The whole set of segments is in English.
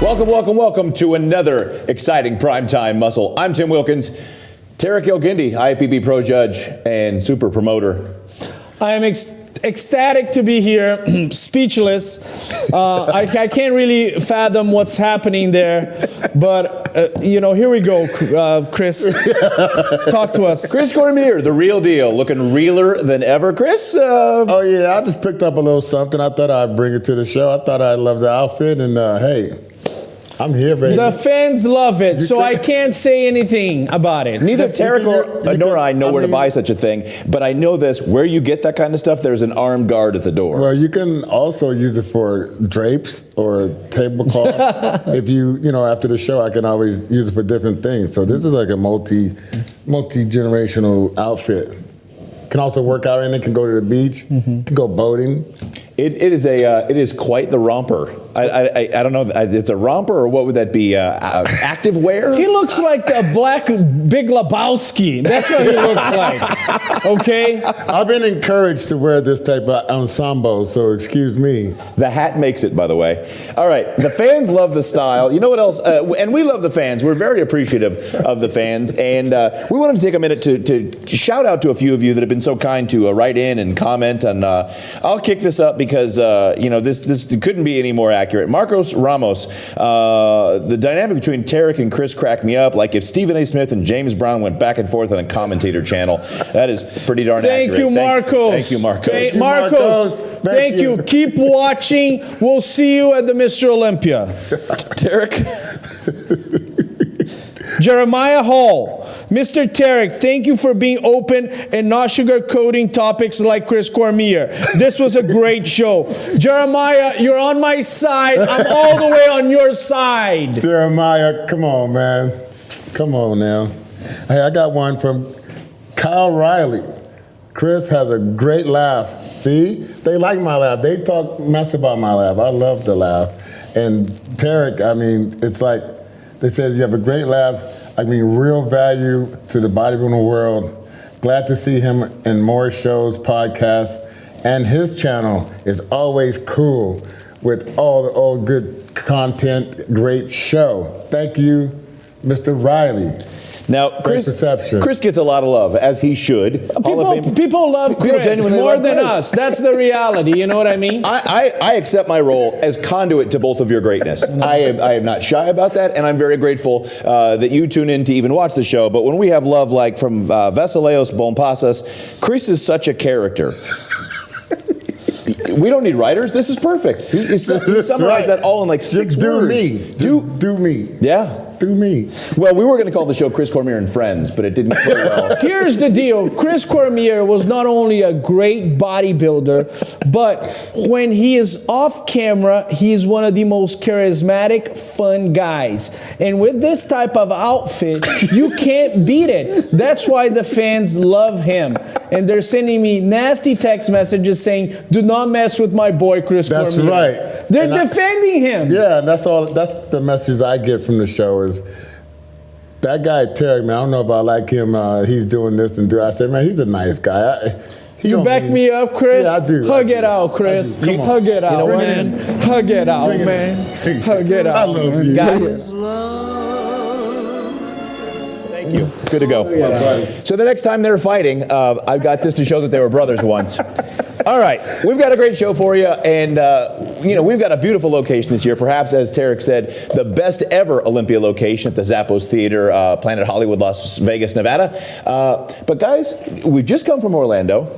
Welcome to another exciting primetime muscle. I'm Tim Wilkins. Tarek El-Guindy, IFBB Pro Judge and Super Promoter. I am ecstatic to be here, speechless. I can't really fathom what's happening there, but here we go, Chris. Talk to us. Chris Cormier, the real deal, looking realer than ever. Chris? Oh yeah, I just picked up a little something. I thought I'd bring it to the show. I thought I'd love the outfit, and hey, I'm here, baby. The fans love it, so I can't say anything about it. Neither Tarek nor I know where to buy such a thing, but I know this, where you get that kind of stuff, there's an armed guard at the door. Well, you can also use it for drapes or tablecloth. If you after the show, I can always use it for different things. So this is like a multi-generational outfit. Can also work out in it, can go to the beach, can go boating. It is quite the romper. I don't know. It's a romper, or what would that be? Active wear? He looks like a black Big Lebowski. That's what he looks like. Okay. I've been encouraged to wear this type of ensemble, so excuse me. The hat makes it, by the way. All right. The fans love the style. You know what else? And we love the fans. We're very appreciative of the fans, and we wanted to take a minute to shout out to a few of you that have been so kind to write in and comment. And I'll kick this up because this couldn't be any more accurate. Marcos Ramos, the dynamic between Tarek and Chris cracked me up, like if Stephen A. Smith and James Brown went back and forth on a commentator channel. That is pretty darn accurate. Thank you, Marcos. Thank you, Marcos. Marcos, thank you. Keep watching. We'll see you at the Mr. Olympia. Tarek. Jeremiah Hall. Mr. Tarek, thank you for being open and not sugarcoating topics like Chris Cormier. This was a great show. Jeremiah, you're on my side. I'm all the way on your side. Jeremiah, come on, man. Come on now. Hey, I got one from Kyle Riley. Chris has a great laugh. See? They like my laugh. They talk mess about my laugh. I love the laugh. And Tarek, I mean, it's like they said you have a great laugh. I mean, real value to the bodybuilding world. Glad to see him in more shows, podcasts, and his channel is always cool with all good content, great show. Thank you, Mr. Riley. Now, Chris gets a lot of love, as he should. People love Chris more than us. That's the reality. You know what I mean? I accept my role as conduit to both of your greatness. I am not shy about that, and I'm very grateful that you tune in to even watch the show. But when we have love like from Vasileios Bompasas, Chris is such a character. We don't need writers. This is perfect. He summarized that all in like 6 words. Do me. Yeah. Do me. Well, we were going to call the show Chris Cormier and Friends, but it didn't go well. Here's the deal. Chris Cormier was not only a great bodybuilder, but when he is off camera, he is one of the most charismatic, fun guys. And with this type of outfit, you can't beat it. That's why the fans love him. And they're sending me nasty text messages saying, do not mess with my boy, Chris Cormier. That's right. They're defending him. Yeah, and that's the message I get from the show is that guy Tarek, man, I don't know if I like him. He's doing this and I said, man, he's a nice guy. You back me up, Chris? Yeah, I do. Hug it out, Chris. Hug it out, man. Hug it out, man. Hug it out. I love you. Guys. Thank you. Good to go. So the next time they're fighting, I've got this to show that they were brothers once. All right, we've got a great show for you, and we've got a beautiful location this year. Perhaps, as Tarek said, the best ever Olympia location at the Zappos Theater, Planet Hollywood, Las Vegas, Nevada. But guys, we've just come from Orlando.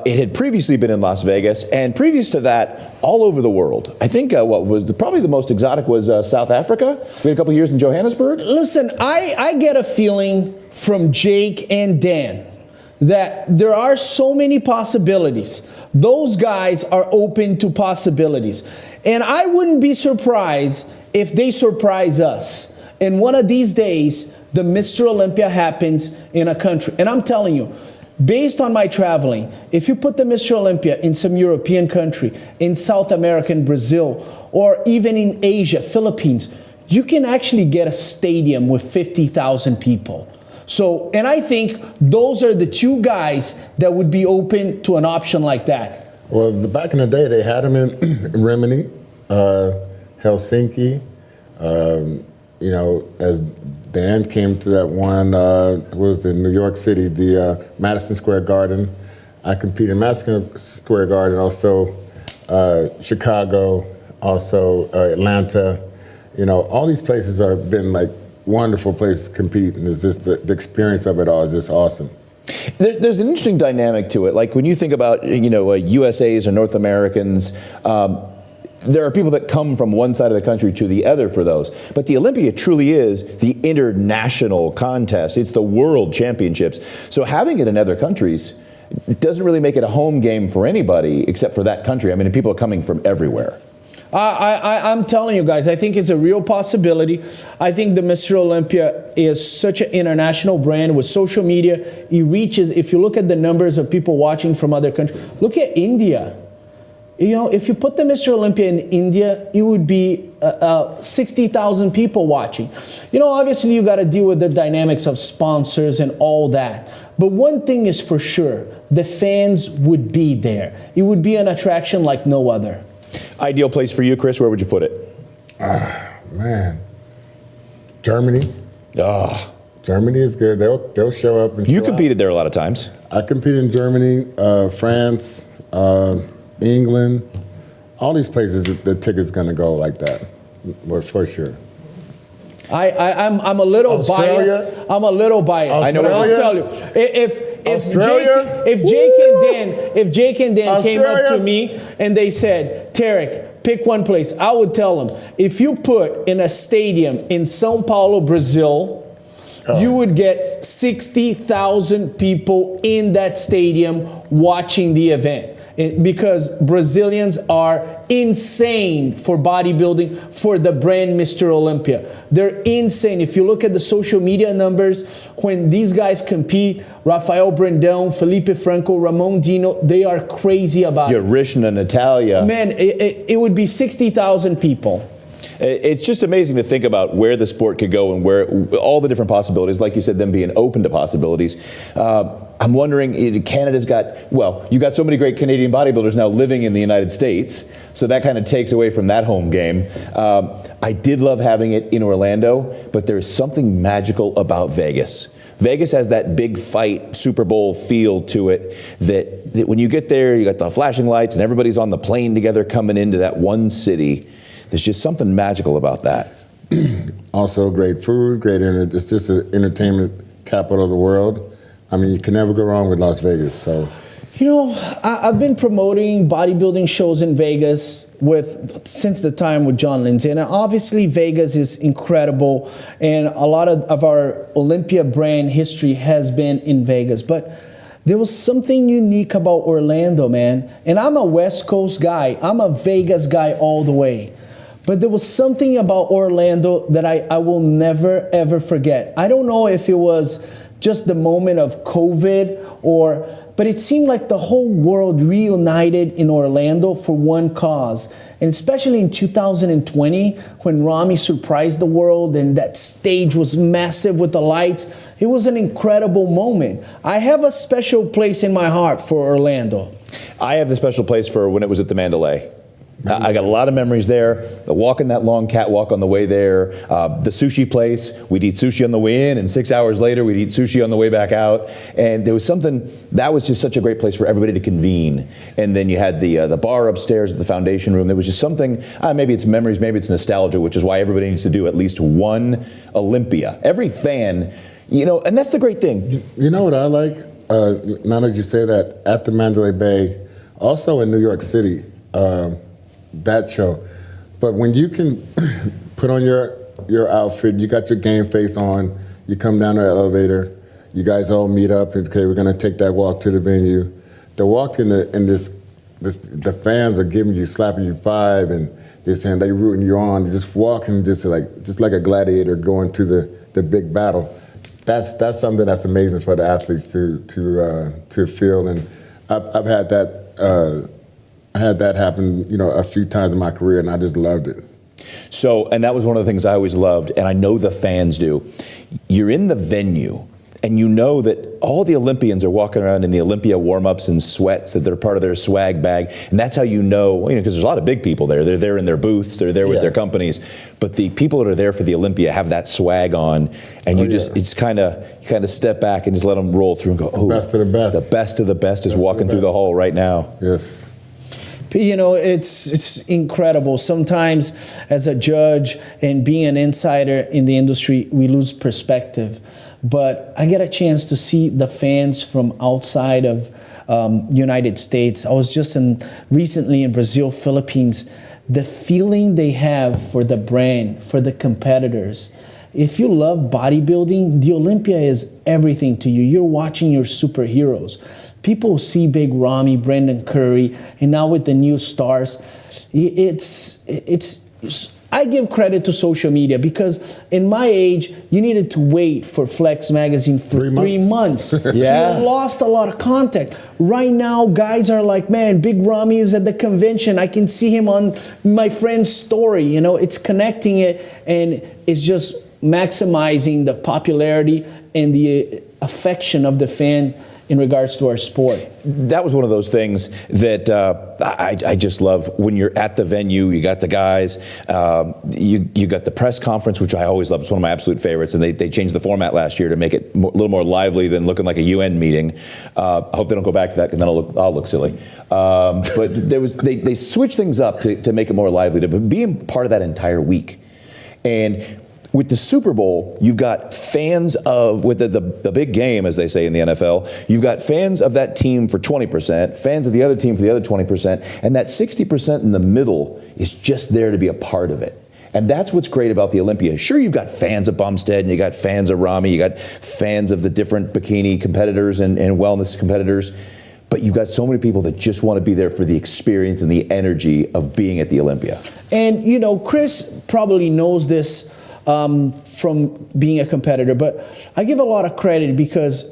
It had previously been in Las Vegas, and previous to that, all over the world. I think what was probably the most exotic was South Africa. We had a couple of years in Johannesburg. Listen, I get a feeling from Jake and Dan that there are so many possibilities. Those guys are open to possibilities. And I wouldn't be surprised if they surprise us. And one of these days, the Mr. Olympia happens in a country. And I'm telling you, based on my traveling, if you put the Mr. Olympia in some European country, in South America, in Brazil, or even in Asia, Philippines, you can actually get a stadium with 50,000 people. So, and I think those are the two guys that would be open to an option like that. Well, back in the day, they had them in Rimini, Helsinki, You know, as Dan came to that one, was in New York City, the Madison Square Garden. I competed in Madison Square Garden, also Chicago, also Atlanta. You know, all these places have been like wonderful places to compete, and it's just the experience of it all is just awesome. There's an interesting dynamic to it. Like when you think about, you know, USAs or North Americans, there are people that come from one side of the country to the other for those. But the Olympia truly is the international contest. It's the world championships. So having it in other countries doesn't really make it a home game for anybody except for that country. I mean, people are coming from everywhere. I'm telling you guys, I think it's a real possibility. I think the Mr. Olympia is such an international brand with social media. It reaches, if you look at the numbers of people watching from other countries, look at India. You know, if you put the Mr. Olympia in India, it would be 60,000 people watching. You know, obviously you got to deal with the dynamics of sponsors and all that. But one thing is for sure, the fans would be there. It would be an attraction like no other. Ideal place for you, Chris, where would you put it? Man, Germany. Germany is good. They'll show up. And You competed there a lot of times. I competed in Germany, France, England, all these places. The ticket's gonna go like that, for sure. I'm a little Australia? biased. I'm a little biased. I know what I'll tell you. If Jake and Dan came up to me and they said, Tarek, pick one place, I would tell them, if you put in a stadium in São Paulo, Brazil, you would get 60,000 people in that stadium watching the event. Because Brazilians are insane for bodybuilding, for the brand Mr. Olympia. They're insane. If you look at the social media numbers, when these guys compete, Rafael Brandão, Felipe Franco, Ramon Dino, they are crazy about it. Rishna, Natalia. Man, it would be 60,000 people. It's just amazing to think about where the sport could go and where all the different possibilities, like you said, them being open to possibilities. I'm wondering, Canada's got, well, you got so many great Canadian bodybuilders now living in the United States, so that kind of takes away from that home game. I did love having it in Orlando, but there's something magical about Vegas. Vegas has that big fight Super Bowl feel to it that when you get there, you got the flashing lights and everybody's on the plane together coming into that one city. There's just something magical about that. Also, great food, it's just an entertainment capital of the world. I mean, you can never go wrong with Las Vegas. So, you know, I've been promoting bodybuilding shows in Vegas since the time with John Lindsay, and obviously Vegas is incredible, and a lot of our Olympia brand history has been in Vegas, but there was something unique about Orlando, man. And I'm a West Coast guy. I'm a Vegas guy all the way. But there was something about Orlando that I will never, ever forget. I don't know if it was just the moment of COVID but it seemed like the whole world reunited in Orlando for one cause. And especially in 2020, when Rami surprised the world and that stage was massive with the lights, it was an incredible moment. I have a special place in my heart for Orlando. I have the special place for when it was at the Mandalay. I got a lot of memories there. The walking that long catwalk on the way there, the sushi place. We'd eat sushi on the way in, and 6 hours later, we'd eat sushi on the way back out. And there was something that was just such a great place for everybody to convene. And then you had the bar upstairs at the foundation room. There was just something. Maybe it's memories, maybe it's nostalgia, which is why everybody needs to do at least one Olympia. Every fan, and that's the great thing. You know what I like? Now that you say that, at the Mandalay Bay, also in New York City. That show. But when you can put on your outfit, you got your game face on, you come down the elevator, you guys all meet up, and okay, we're gonna take that walk to the venue. The walk the fans are giving you, slapping you five, and they're saying they rooting you on. You're just walking just like a gladiator going to the big battle. That's something that's amazing for the athletes to feel, and I've had that. I had that happen, a few times in my career, and I just loved it. So, and that was one of the things I always loved, and I know the fans do. You're in the venue, and you know that all the Olympians are walking around in the Olympia warm-ups and sweats, that they're part of their swag bag, and that's how you know, because there's a lot of big people there. They're there in their booths, they're there with their companies, but the people that are there for the Olympia have that swag on, and it's kind of step back and just let them roll through and go, oh, best of the best. The best of the best is walking through the hall right now. Yes. It's incredible. Sometimes as a judge and being an insider in the industry, we lose perspective. But I get a chance to see the fans from outside of United States. I was just recently in Brazil, Philippines. The feeling they have for the brand, for the competitors. If you love bodybuilding, the Olympia is everything to you. You're watching your superheroes. People see Big Ramy, Brendan Curry, and now with the new stars, I give credit to social media because in my age, you needed to wait for Flex magazine for 3 months. So you lost a lot of contact. Right now, guys are like, man, Big Ramy is at the convention. I can see him on my friend's story. It's connecting it, and it's just maximizing the popularity and the affection of the fan in regards to our sport. That was one of those things that I just love. When you're at the venue, you got the guys, you got the press conference, which I always love. It's one of my absolute favorites, and they changed the format last year to make it a little more lively than looking like a UN meeting. I hope they don't go back to that, because then I'll look silly. But they switched things up to make it more lively, to being part of that entire week. And with the Super Bowl, you've got fans of, with the big game, as they say in the NFL, you've got fans of that team for 20%, fans of the other team for the other 20%, and that 60% in the middle is just there to be a part of it. And that's what's great about the Olympia. Sure, you've got fans of Bumstead, and you got fans of Ramy, you got fans of the different bikini competitors and wellness competitors, but you've got so many people that just want to be there for the experience and the energy of being at the Olympia. And, Chris probably knows this from being a competitor, but I give a lot of credit because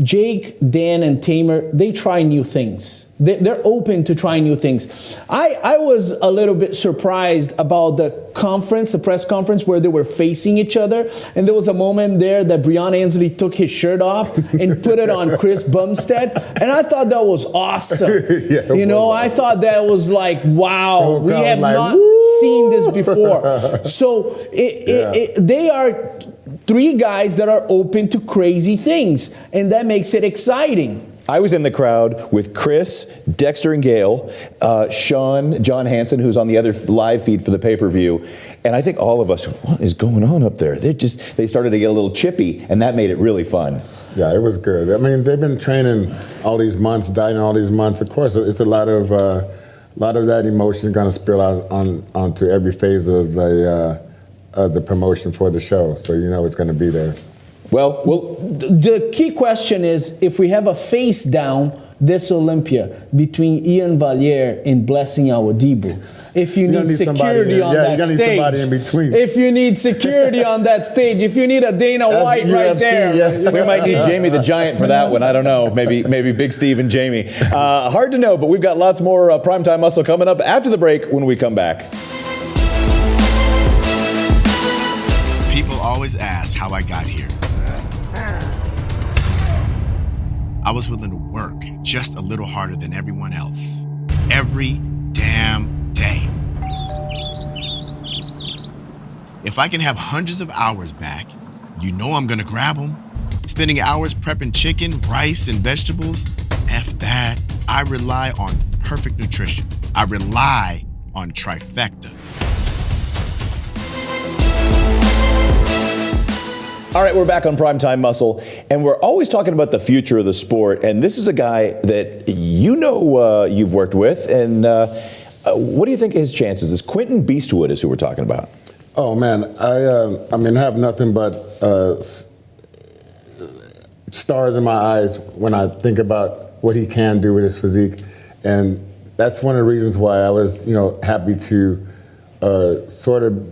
Jake, Dan, and Tamer, they try new things. They're open to trying new things. I was a little bit surprised about the press conference where they were facing each other, and there was a moment there that Breon Ansley took his shirt off and put it on Chris Bumstead, and I thought that was awesome. I thought that was like, wow, we have not seen this before. So they are three guys that are open to crazy things, and that makes it exciting. I was in the crowd with Chris, Dexter and Gail, Sean, John Hansen, who's on the other live feed for the pay-per-view, and I think all of us, what is going on up there? They started to get a little chippy, and that made it really fun. Yeah, it was good. I mean, they've been training all these months, dieting all these months. Of course, it's a lot of that emotion going to spill out onto every phase of the promotion for the show. So it's going to be there. Well, the key question is, if we have a face down this Olympia between Ian Valier and Blessing Awodibu, if you need security on that stage, if you need security on that stage, if you need a Dana White right there. We might need Jamie the Giant for that one. I don't know. Maybe Big Steve and Jamie. Hard to know, but we've got lots more Primetime Muscle coming up after the break when we come back. People always ask how I got here. I was willing to work just a little harder than everyone else. Every damn day. If I can have hundreds of hours back, I'm gonna grab them. Spending hours prepping chicken, rice, and vegetables, F that. I rely on perfect nutrition. I rely on Trifecta. All right, we're back on Primetime Muscle, and we're always talking about the future of the sport, and this is a guy that you've worked with, and what do you think of his chances? This Quentin Beastwood is who we're talking about. Oh, man, I have nothing but stars in my eyes when I think about what he can do with his physique, and that's one of the reasons why I was, happy to sort of,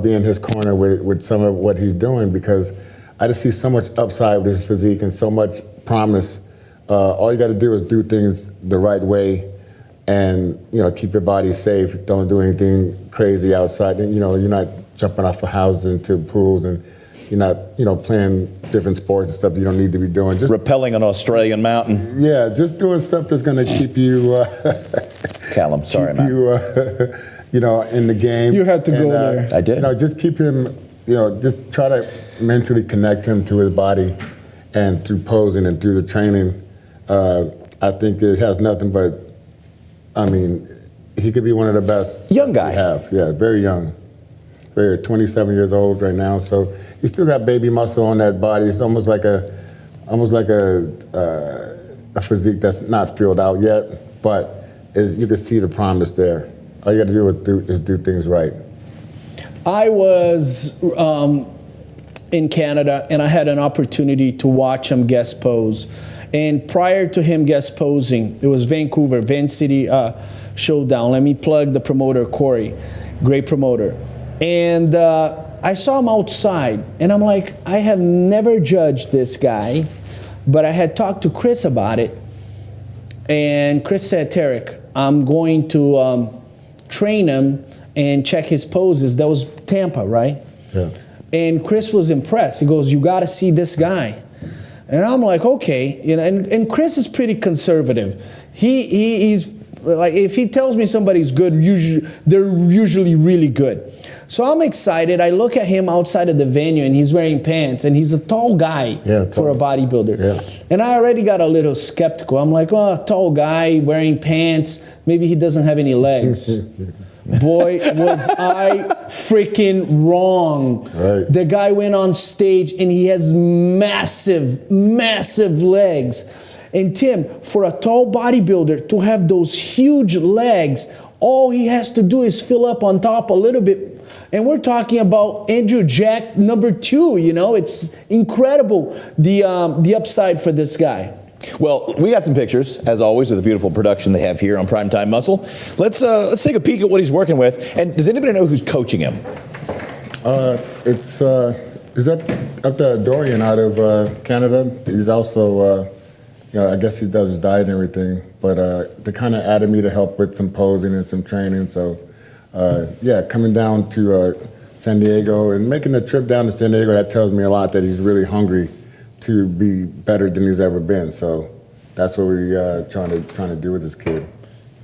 be in his corner with some of what he's doing, because I just see so much upside with his physique and so much promise. All you got to do is do things the right way, and keep your body safe. Don't do anything crazy outside. You're not jumping off of houses into pools, and you're not, playing different sports and stuff you don't need to be doing. Just Rappelling an Australian mountain. yeah, just doing stuff that's going to keep you, Callum, sorry, man. In the game. You had to go there. I did. Just keep him, just try to mentally connect him to his body, and through posing and through the training, I think it has nothing but, he could be one of the best Young guy. we have. Yeah, very young. Very 27 years old right now, so he still got baby muscle on that body. It's almost like a physique that's not filled out yet, but you can see the promise there. All you got to do is do things right. I was in Canada, and I had an opportunity to watch him guest pose. And prior to him guest posing, it was Vancouver, Van City Showdown. Let me plug the promoter, Corey, great promoter. And I saw him outside, and I'm like, I have never judged this guy, but I had talked to Chris about it. And Chris said, Tarek, I'm going to train him and check his poses. That was Tampa, right? Yeah. And Chris was impressed. He goes, you got to see this guy. And I'm like, okay. And Chris is pretty conservative. He's like, if he tells me somebody's good, they're usually really good. So I'm excited. I look at him outside of the venue, and he's wearing pants, and he's a tall guy for a bodybuilder. Yeah. And I already got a little skeptical. I'm like, oh, tall guy wearing pants. Maybe he doesn't have any legs. Boy, was I freaking wrong. Right. The guy went on stage, and he has massive, massive legs. And Tim, for a tall bodybuilder to have those huge legs, all he has to do is fill up on top a little bit. And we're talking about Andrew Jack #2, it's incredible, the upside for this guy. Well, we got some pictures, as always, of the beautiful production they have here on Primetime Muscle. Let's take a peek at what he's working with. And does anybody know who's coaching him? It's up there, Dorian out of Canada. He's also, I guess he does his diet and everything. But they kind of added me to help with some posing and some training. So, coming down to San Diego and making the trip down to San Diego, that tells me a lot that he's really hungry to be better than he's ever been. So that's what we're trying to do with this kid.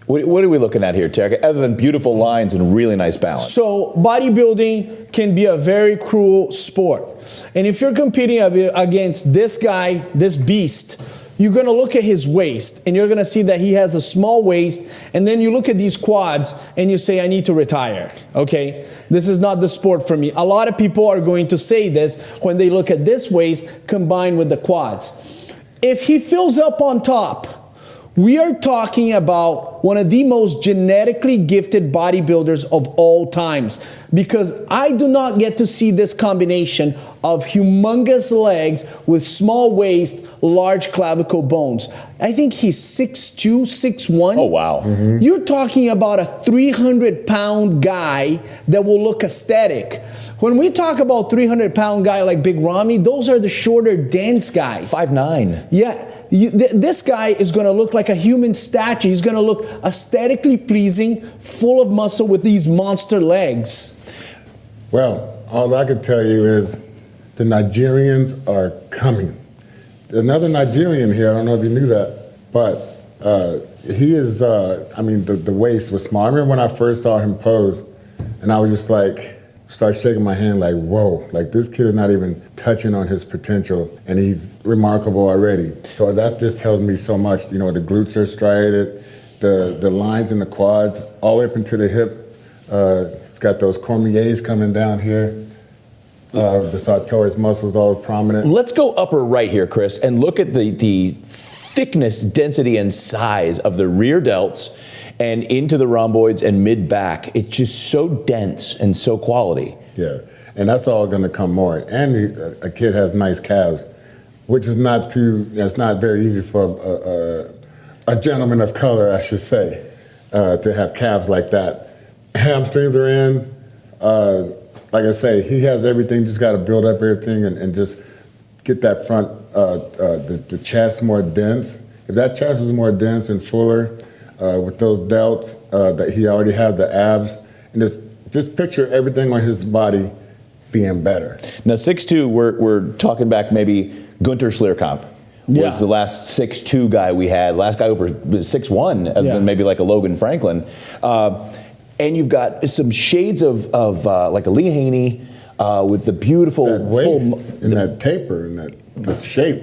What are we looking at here, Tarek, other than beautiful lines and really nice balance? So bodybuilding can be a very cruel sport. And if you're competing against this guy, this beast, you're going to look at his waist, and you're going to see that he has a small waist, and then you look at these quads, and you say, I need to retire, okay? This is not the sport for me. A lot of people are going to say this when they look at this waist combined with the quads. If he fills up on top, we are talking about one of the most genetically gifted bodybuilders of all times, because I do not get to see this combination of humongous legs with small waist, large clavicle bones. I think he's 6'2", 6'1". Oh, wow. Mm-hmm. You're talking about a 300-pound guy that will look aesthetic. When we talk about 300-pound guy like Big Ramy, those are the shorter, dense guys. 5'9". Yeah. This guy is going to look like a human statue. He's going to look aesthetically pleasing, full of muscle with these monster legs. Well, all I can tell you is the Nigerians are coming. Another Nigerian here, I don't know if you knew that, but he is, the waist was small. I remember when I first saw him pose, and I was just like, start shaking my hand like, whoa, like this kid is not even touching on his potential, and he's remarkable already. So that just tells me so much. The glutes are striated, the lines in the quads, all the way up into the hip. It's got those Cormiers coming down here. The sartorius muscles all prominent. Let's go upper right here, Chris, and look at the thickness, density, and size of the rear delts and into the rhomboids and mid-back. It's just so dense and so quality. Yeah, and that's all going to come more. And a kid has nice calves, which is that's not very easy for a gentleman of color, I should say, to have calves like that. Hamstrings are in. Like I say, he has everything, just got to build up everything and just get that front, the chest more dense. If that chest was more dense and fuller, with those delts, that he already have the abs, and just picture everything on his body being better. Now 6'2", we're talking back maybe Gunter Schlierkamp. Was the last 6'2" guy we had. Last guy over 6'1", other than maybe like a Logan Franklin. And you've got some shades of like a Lee Haney with the beautiful that waist and that taper and the shape.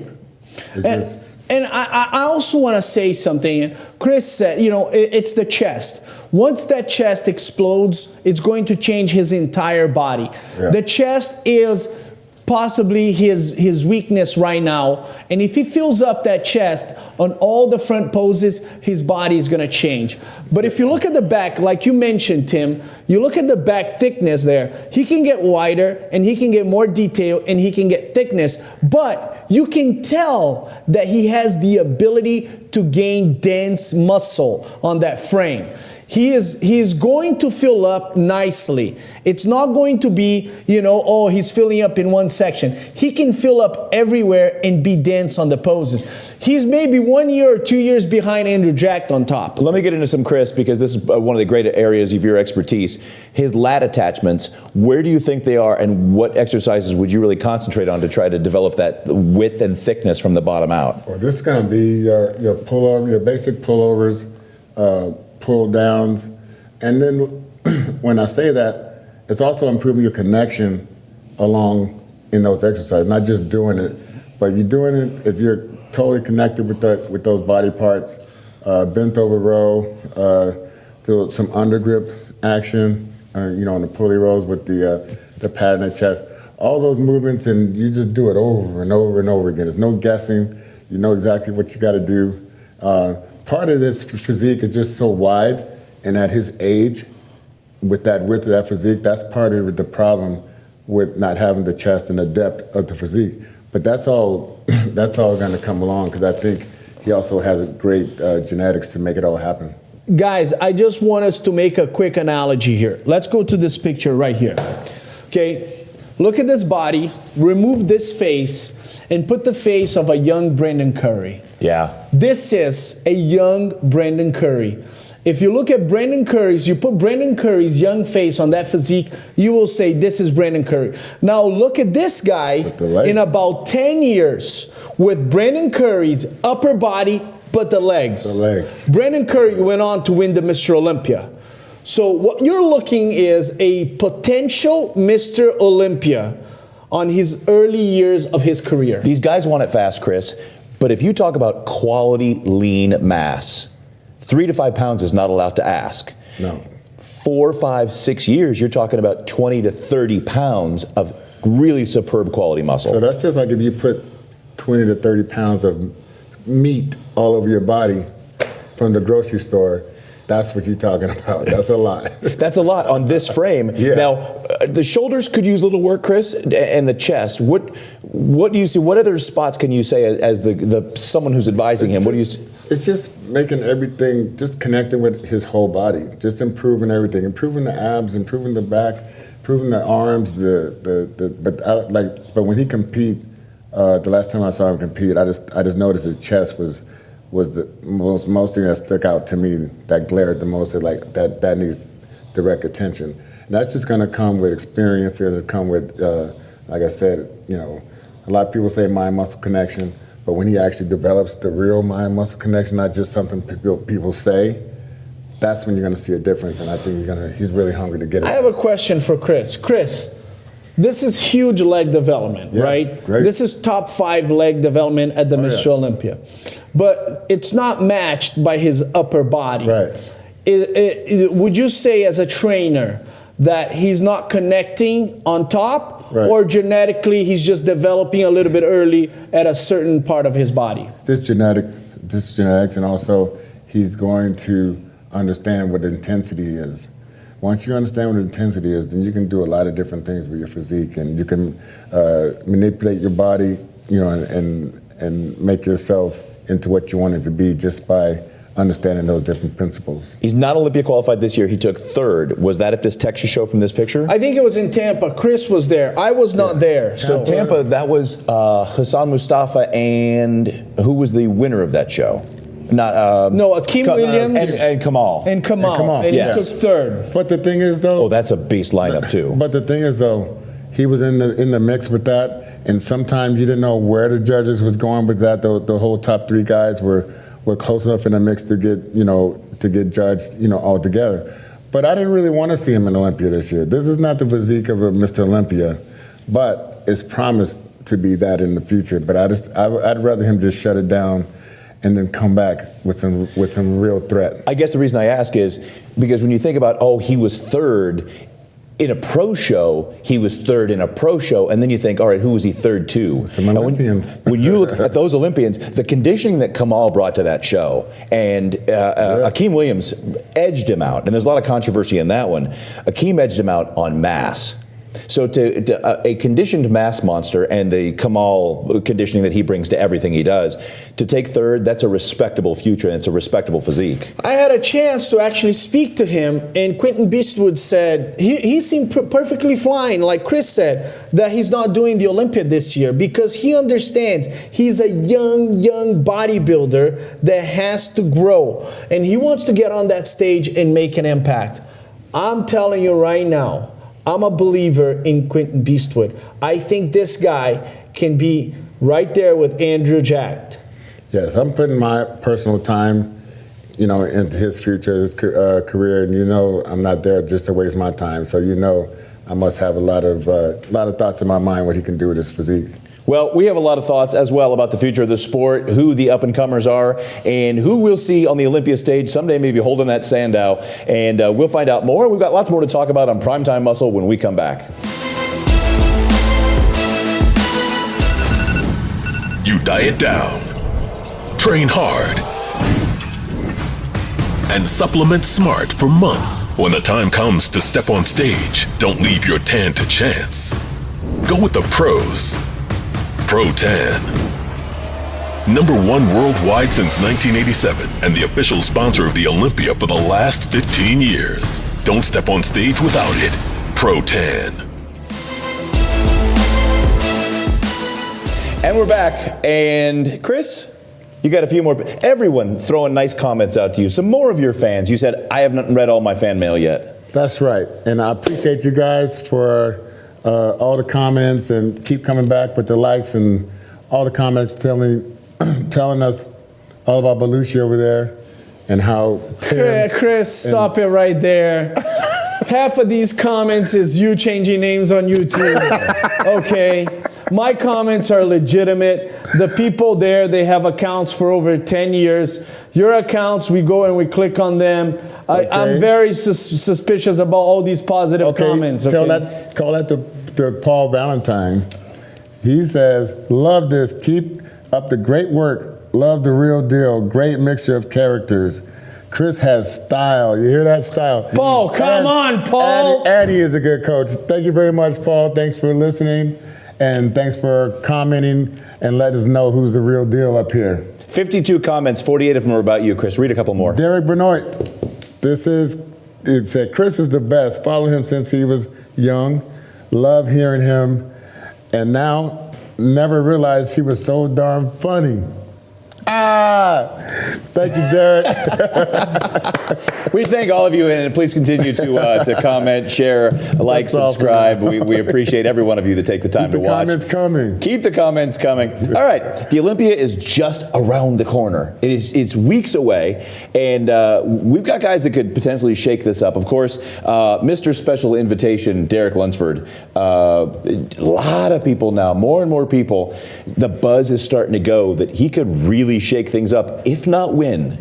And I also want to say something. Chris said, it's the chest. Once that chest explodes, it's going to change his entire body. Yeah. The chest is possibly his weakness right now, and if he fills up that chest on all the front poses, his body is going to change. But if you look at the back, like you mentioned, Tim, you look at the back thickness there, he can get wider and he can get more detail and he can get thickness, but you can tell that he has the ability to gain dense muscle on that frame. He is going to fill up nicely. It's not going to be, he's filling up in one section. He can fill up everywhere and be dense on the poses. He's maybe 1 year or 2 years behind Andrew Jack on top. Let me get into some Chris, because this is one of the great areas of your expertise. His lat attachments, where do you think they are, and what exercises would you really concentrate on to try to develop that width and thickness from the bottom out? Well, this is going to be your pullover, your basic pullovers, pull downs, and then when I say that, it's also improving your connection along in those exercises, not just doing it, but you're doing it if you're totally connected with those body parts, bent over row, do some undergrip action, on the pulley rows with the pad in the chest, all those movements, and you just do it over and over and over again. There's no guessing. You know exactly what you got to do. Part of this physique is just so wide, and at his age, with that width of that physique, that's part of the problem with not having the chest and the depth of the physique. But that's all going to come along, because I think he also has great genetics to make it all happen. Guys, I just want us to make a quick analogy here. Let's go to this picture right here. Okay, look at this body, remove this face, and put the face of a young Brendan Curry. Yeah. This is a young Brendan Curry. If you look at Brendan Curry's, you put Brendan Curry's young face on that physique, you will say this is Brendan Curry. Now look at this guy in about 10 years with Brendan Curry's upper body, but the legs. The legs. Brendan Curry went on to win the Mr. Olympia. So what you're looking is a potential Mr. Olympia on his early years of his career. These guys want it fast, Chris, but if you talk about quality lean mass, 3 to 5 pounds is not allowed to ask. No. 4, 5, 6 years, you're talking about 20 to 30 pounds of really superb quality muscle. So that's just like if you put 20 to 30 pounds of meat all over your body from the grocery store. That's what you're talking about. That's a lot. That's a lot on this frame. Yeah. Now, the shoulders could use a little work, Chris, and the chest. What do you see? What other spots can you say as the someone who's advising him? What do you see? It's just making everything, just connecting with his whole body, just improving everything, improving the abs, improving the back, improving the arms. But when he compete, the last time I saw him compete, I just noticed his chest was the most thing that stuck out to me, that glared the most, like that needs direct attention. And that's just going to come with experience. It's going to come with, like I said, a lot of people say mind-muscle connection, but when he actually develops the real mind-muscle connection, not just something people say, that's when you're going to see a difference. And I think he's really hungry to get it. I have a question for Chris. Chris, this is huge leg development, right? Great. This is top 5 leg development at the Mr. Olympia. But it's not matched by his upper body. Right. Would you say as a trainer that he's not connecting on top, right, or genetically he's just developing a little bit early at a certain part of his body? This genetics, and also he's going to understand what intensity is. Once you understand what intensity is, then you can do a lot of different things with your physique, and you can manipulate your body, and make yourself into what you want it to be just by understanding those different principles. He's not Olympia qualified this year. He took 3rd. Was that at this Texas show from this picture? I think it was in Tampa. Chris was there. I was not there. So Tampa, that was Hassan Mustafa, and who was the winner of that show? Akeem Williams and Kamal. And Kamal. And yes, he took 3rd. But the thing is, though... Oh, that's a beast lineup, too. But the thing is, though, he was in the mix with that. And sometimes you didn't know where the judges was going with that. The whole top 3 guys were close enough in the mix to get judged, all together. But I didn't really want to see him in Olympia this year. This is not the physique of a Mr. Olympia, but it's promised to be that in the future. But I'd rather him just shut it down and then come back with some real threat. I guess the reason I ask is because when you think about, he was third in a pro show, he was third in a pro show, and then you think, all right, who was he third to? Some Olympians. When you look at those Olympians, the conditioning that Kamal brought to that show, and Akeem Williams edged him out, and there's a lot of controversy in that one. Akeem edged him out on mass. So to a conditioned mass monster and the Kamal conditioning that he brings to everything he does, to take third, that's a respectable future and it's a respectable physique. I had a chance to actually speak to him, and Quentin Beastwood said he seemed perfectly fine, like Chris said, that he's not doing the Olympia this year because he understands he's a young bodybuilder that has to grow, and he wants to get on that stage and make an impact. I'm telling you right now, I'm a believer in Quentin Beastwood. I think this guy can be right there with Andrew Jacked. Yes, I'm putting my personal time, into his future, his career, and I'm not there just to waste my time. So I must have a lot of thoughts in my mind what he can do with his physique. Well, we have a lot of thoughts as well about the future of the sport, who the up-and-comers are, and who we'll see on the Olympia stage someday, maybe holding that Sandow. And we'll find out more. We've got lots more to talk about on Primetime Muscle when we come back. You diet down, train hard, and supplement smart for months. When the time comes to step on stage, don't leave your tan to chance. Go with the pros. Pro Tan. #1 worldwide since 1987 and the official sponsor of the Olympia for the last 15 years. Don't step on stage without it. Pro Tan. And we're back. And Chris, you got a few more. Everyone throwing nice comments out to you. Some more of your fans. You said, I haven't read all my fan mail yet. That's right. And I appreciate you guys for all the comments, and keep coming back with the likes and all the comments telling us all about Belushi over there and how Chris, stop it right there. Half of these comments is you changing names on YouTube. Okay. My comments are legitimate. The people there, they have accounts for over 10 years. Your accounts, we go and we click on them. Okay. I'm very suspicious about all these positive comments. Okay? Call that to Paul Valentine. He says, love this. Keep up the great work. Love the real deal. Great mixture of characters. Chris has style. You hear that style? Paul, come on, Paul. And he is a good coach. Thank you very much, Paul. Thanks for listening. And thanks for commenting and let us know who's the real deal up here. 52 comments, 48 of them are about you, Chris. Read a couple more. Derek Benoit. It said, Chris is the best. Follow him since he was young. Love hearing him. And now, never realized he was so darn funny. Thank you, Derek. We thank all of you, and please continue to comment, share, like, subscribe. We appreciate every one of you that take the time to watch. Keep the comments coming. Keep the comments coming. All right, the Olympia is just around the corner. It's weeks away, and we've got guys that could potentially shake this up. Of course, Mr. Special Invitation, Derek Lunsford. A lot of people now, more and more people, the buzz is starting to go that he could really shake things up, if not win.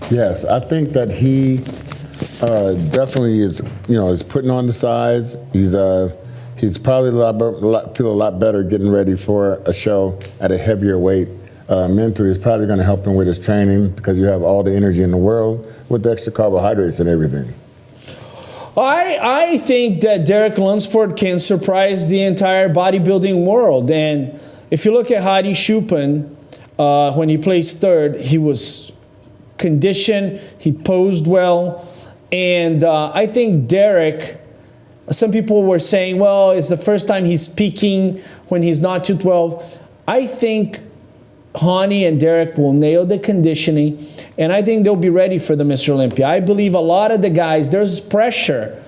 Yes, I think that he definitely is putting on the size. He's probably feel a lot better getting ready for a show at a heavier weight. Mentally, it's probably going to help him with his training because you have all the energy in the world with the extra carbohydrates and everything. I think that Derek Lunsford can surprise the entire bodybuilding world. And if you look at Hadi Choopan, when he placed third, he was conditioned, he posed well, and I think Derek, some people were saying, well, it's the first time he's peaking when he's not 212. I think Hani and Derek will nail the conditioning, and I think they'll be ready for the Mr. Olympia. I believe a lot of the guys, there's pressure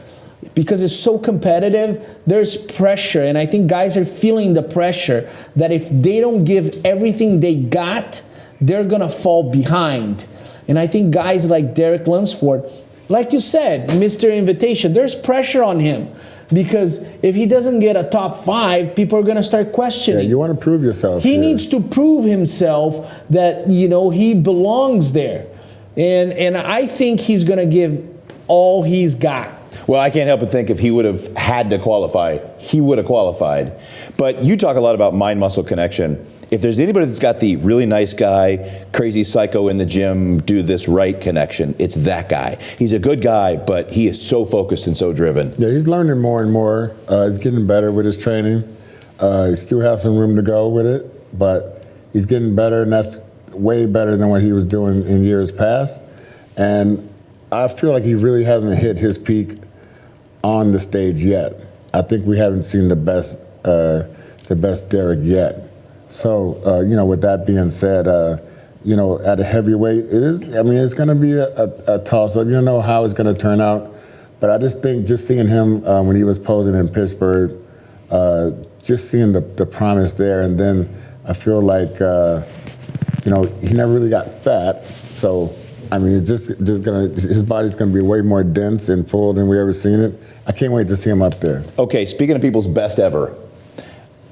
because it's so competitive, there's pressure. And I think guys are feeling the pressure that if they don't give everything they got, they're going to fall behind. And I think guys like Derek Lunsford, like you said, Mr. Invitation, there's pressure on him. Because if he doesn't get a top 5, people are going to start questioning. Yeah, you want to prove yourself. He needs to prove himself that, he belongs there. And I think he's going to give all he's got. Well, I can't help but think if he would have had to qualify, he would have qualified. But you talk a lot about mind-muscle connection. If there's anybody that's got the really nice guy, crazy psycho in the gym, do this right connection, it's that guy. He's a good guy, but he is so focused and so driven. Yeah, he's learning more and more. He's getting better with his training. He still has some room to go with it, but he's getting better, and that's way better than what he was doing in years past. And I feel like he really hasn't hit his peak on the stage yet. I think we haven't seen the best Derek yet. So, with that being said, at a heavyweight, it's going to be a toss-up. You don't know how it's going to turn out. But I just think just seeing him when he was posing in Pittsburgh, just seeing the promise there, and then I feel like, he never really got fat. So, it's just gonna, his body's going to be way more dense and full than we ever seen it. I can't wait to see him up there. Okay, speaking of people's best ever,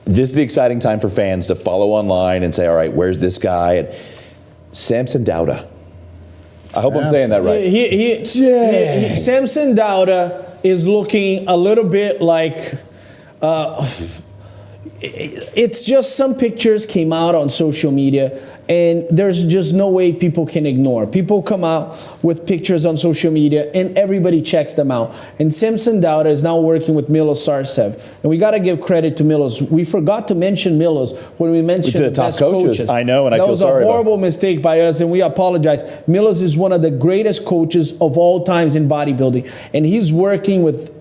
this is the exciting time for fans to follow online and say, all right, where's this guy? And Samson Dauda. I hope I'm saying that right. Samson Dauda is looking a little bit like, it's just some pictures came out on social media, and there's just no way people can ignore. People come out with pictures on social media, and everybody checks them out. And Samson Dauda is now working with Milos Sarcev. And we got to give credit to Milos. We forgot to mention Milos when we mentioned the top best coaches. I know, and I feel sorry. That was a horrible mistake by us, and we apologize. Milos is one of the greatest coaches of all times in bodybuilding. And he's working with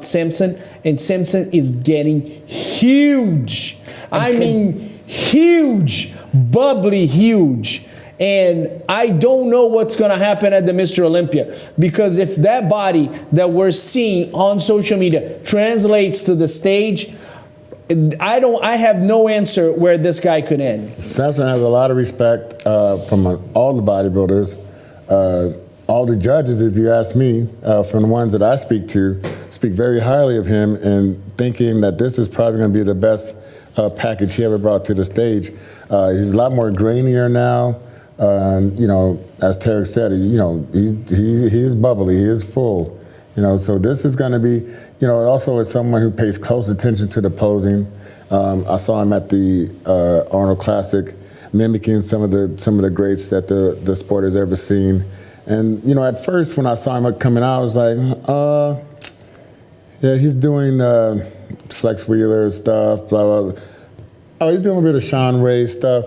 Samson, and Samson is getting huge. I mean, huge. Bubbly huge. And I don't know what's going to happen at the Mr. Olympia, because if that body that we're seeing on social media translates to the stage, I have no answer where this guy could end. Samson has a lot of respect from all the bodybuilders, all the judges, if you ask me, from the ones that I speak to, speak very highly of him, and thinking that this is probably going to be the best package he ever brought to the stage. He's a lot more grainier now. As Tarek said, he's bubbly, he is full. So this is going to be, also as someone who pays close attention to the posing. I saw him at the Arnold Classic, mimicking some of the greats that the sport has ever seen. And at first when I saw him coming out, I was like, yeah, he's doing Flex Wheeler stuff, blah, blah. Oh, he's doing a bit of Sean Ray stuff.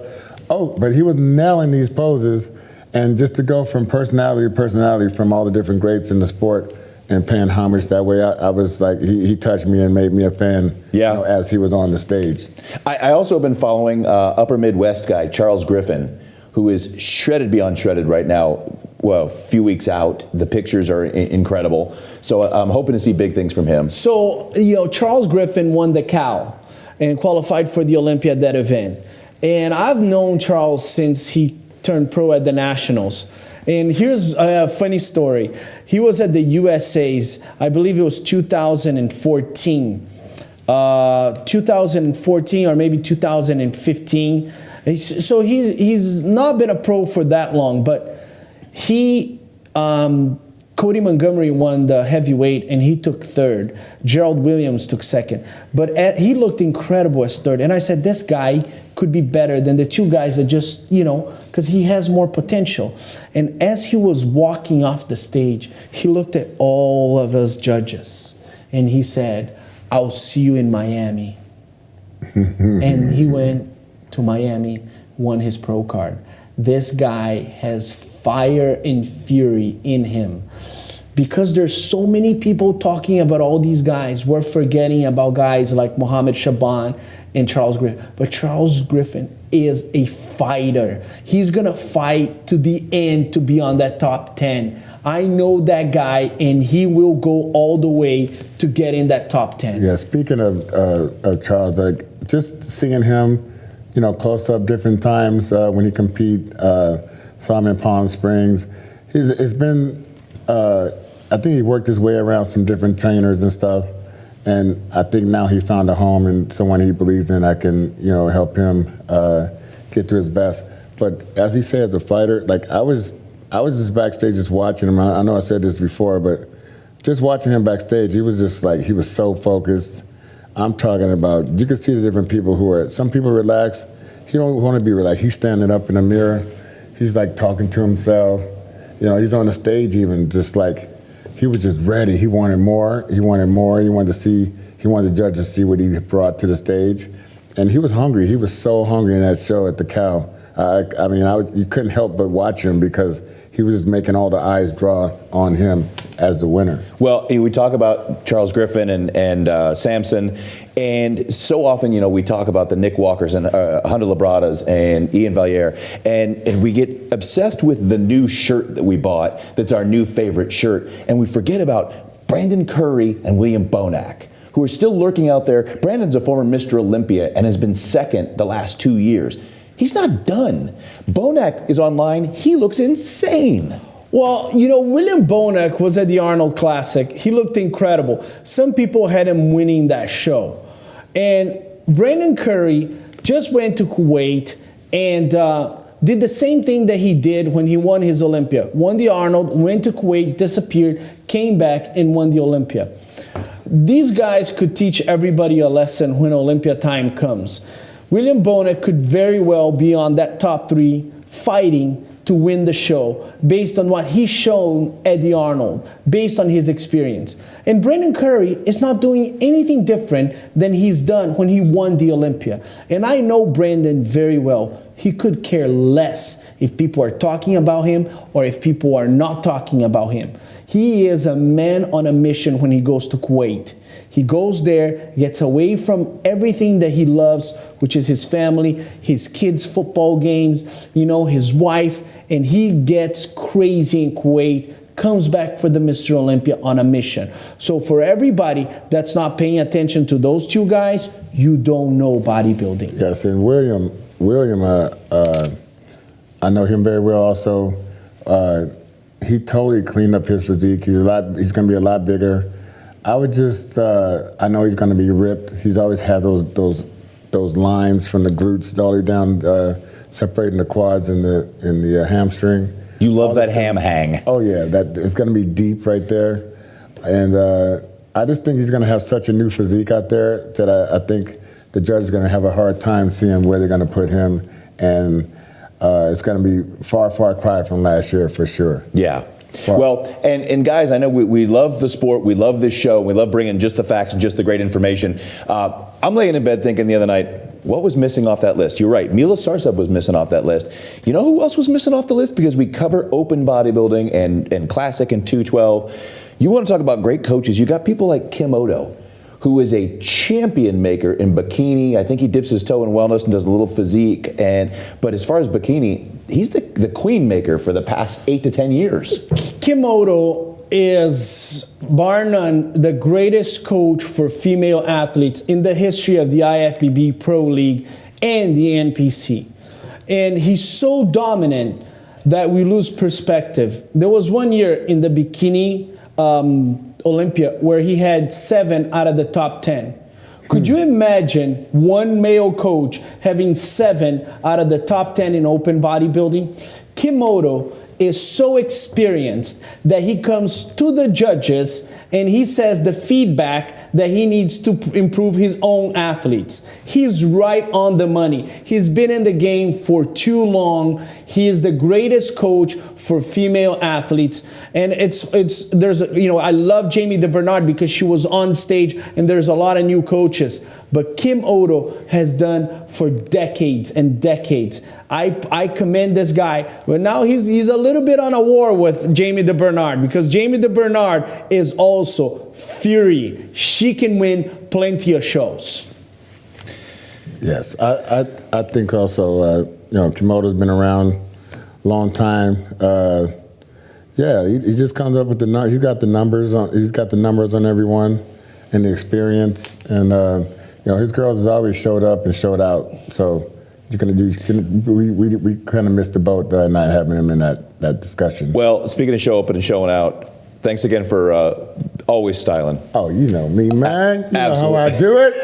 Oh, but he was nailing these poses. And just to go from personality to personality from all the different greats in the sport and paying homage that way, I was like, he touched me and made me a fan as he was on the stage. I also have been following Upper Midwest guy, Charles Griffin, who is shredded beyond shredded right now. Well, a few weeks out. The pictures are incredible. So I'm hoping to see big things from him. So, Charles Griffin won the Cal and qualified for the Olympia at that event. And I've known Charles since he turned pro at the Nationals. And here's a funny story. He was at the USA's, I believe it was 2014. 2014 or maybe 2015. So he's not been a pro for that long, but Cody Montgomery won the heavyweight and he took third. Gerald Williams took second. But he looked incredible as third. And I said, this guy could be better than the two guys that just, because he has more potential. And as he was walking off the stage, he looked at all of us judges and he said, I'll see you in Miami. And he went to Miami, won his pro card. This guy has fire and fury in him. because there's so many people talking about all these guys, we're forgetting about guys like Mohammed Shaban and Charles Griffin. But Charles Griffin is a fighter. He's going to fight to the end to be on that top 10. I know that guy, and he will go all the way to get in that top 10. Yeah, speaking of Charles, like just seeing him, close up different times when he compete, saw him in Palm Springs. It's been, I think he worked his way around some different trainers and stuff. And I think now he found a home and someone he believes in that can, help him get to his best. But as he said, as a fighter, like I was just backstage just watching him. I know I said this before, but just watching him backstage, he was just like, he was so focused. I'm talking about, you could see the different people who are, some people relaxed. He don't want to be relaxed. He's standing up in the mirror. He's like talking to himself. He's on the stage even, just like, he was just ready. He wanted more. He wanted more. He wanted the judge to see what he brought to the stage. And he was hungry. He was so hungry in that show at the Cow. You couldn't help but watch him because he was just making all the eyes draw on him as the winner. Well, we talk about Charles Griffin and Samson, and so often, we talk about the Nick Walkers and Hunter Labradas and Ian Valliere, and we get obsessed with the new shirt that we bought that's our new favorite shirt, and we forget about Brandon Curry and William Bonac, who are still lurking out there. Brandon's a former Mr. Olympia and has been second the last 2 years. He's not done. Bonac is online. He looks insane. Well, William Bonac was at the Arnold Classic. He looked incredible. Some people had him winning that show. And Brandon Curry just went to Kuwait and did the same thing that he did when he won his Olympia. Won the Arnold, went to Kuwait, disappeared, came back and won the Olympia. These guys could teach everybody a lesson when Olympia time comes. William Bonac could very well be on that top 3 fighting to win the show based on what he's shown at the Arnold, based on his experience. And Brandon Curry is not doing anything different than he's done when he won the Olympia. And I know Brandon very well. He could care less if people are talking about him or if people are not talking about him. He is a man on a mission when he goes to Kuwait. He goes there, gets away from everything that he loves, which is his family, his kids' football games, his wife, and he gets crazy in Kuwait, comes back for the Mr. Olympia on a mission. So for everybody that's not paying attention to those 2 guys, you don't know bodybuilding. Yes, and William, I know him very well also. He totally cleaned up his physique. He's going to be a lot bigger. I would just, I know he's going to be ripped. He's always had those lines from the glutes all the way down, separating the quads and the hamstring. You love that ham hang. Oh yeah, it's going to be deep right there. And I just think he's going to have such a new physique out there that I think the judge is going to have a hard time seeing where they're going to put him. And it's going to be far cry from last year for sure. Yeah. Well, and guys, I know we love the sport, we love this show, we love bringing just the facts and just the great information. I'm laying in bed thinking the other night, what was missing off that list? You're right, Mila Sarcev was missing off that list. You know who else was missing off the list? Because we cover open bodybuilding and classic and 212. You want to talk about great coaches, you got people like Kim Odo, who is a champion maker in bikini. I think he dips his toe in wellness and does a little physique. But as far as bikini, he's the queen maker for the past 8 to 10 years. Kim Odo is, bar none, the greatest coach for female athletes in the history of the IFBB Pro League and the NPC. And he's so dominant that we lose perspective. There was one year in the bikini Olympia where he had 7 out of the top 10. Could you imagine one male coach having 7 out of the top 10 in open bodybuilding? Kim Odo is so experienced that he comes to the judges and he says the feedback that he needs to improve his own athletes. He's right on the money. He's been in the game for too long. He is the greatest coach for female athletes, and I love Jamie DeBernard because she was on stage, and there's a lot of new coaches. But Kim Odo has done for decades and decades. I commend this guy, but now he's a little bit on a war with Jamie DeBernard because Jamie DeBernard is also fury. She can win plenty of shows. Yes, I think also, Kimoto's been around a long time. He just comes up with he's got the numbers on everyone and the experience. And, his girls has always showed up and showed out. So we kind of missed the boat not having him in that discussion. Well, speaking of show up and showing out, thanks again for always styling. Oh, you know me, man. You Absolutely. know how I do it.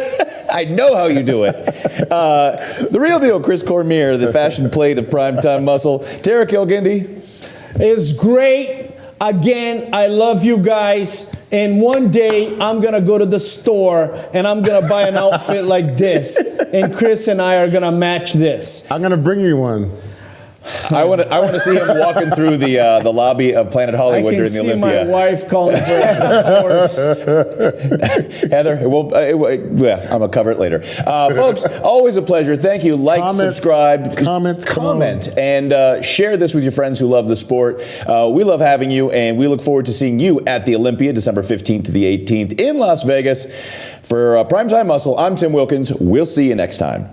I know how you do it. The real deal, Chris Cormier, the fashion plate of primetime muscle. Tara Kilgindy. It's great. Again, I love you guys. And one day, I'm going to go to the store and I'm going to buy an outfit like this. And Chris and I are going to match this. I'm going to bring you one. I want to see him walking through the lobby of Planet Hollywood during the Olympia. I can see my wife calling for a divorce. Heather, I'm going to cover it later. Folks, always a pleasure. Thank you. Like, subscribe, comment, and share this with your friends who love the sport. We love having you, and we look forward to seeing you at the Olympia, December 15th to the 18th in Las Vegas. For Primetime Muscle, I'm Tim Wilkins. We'll see you next time.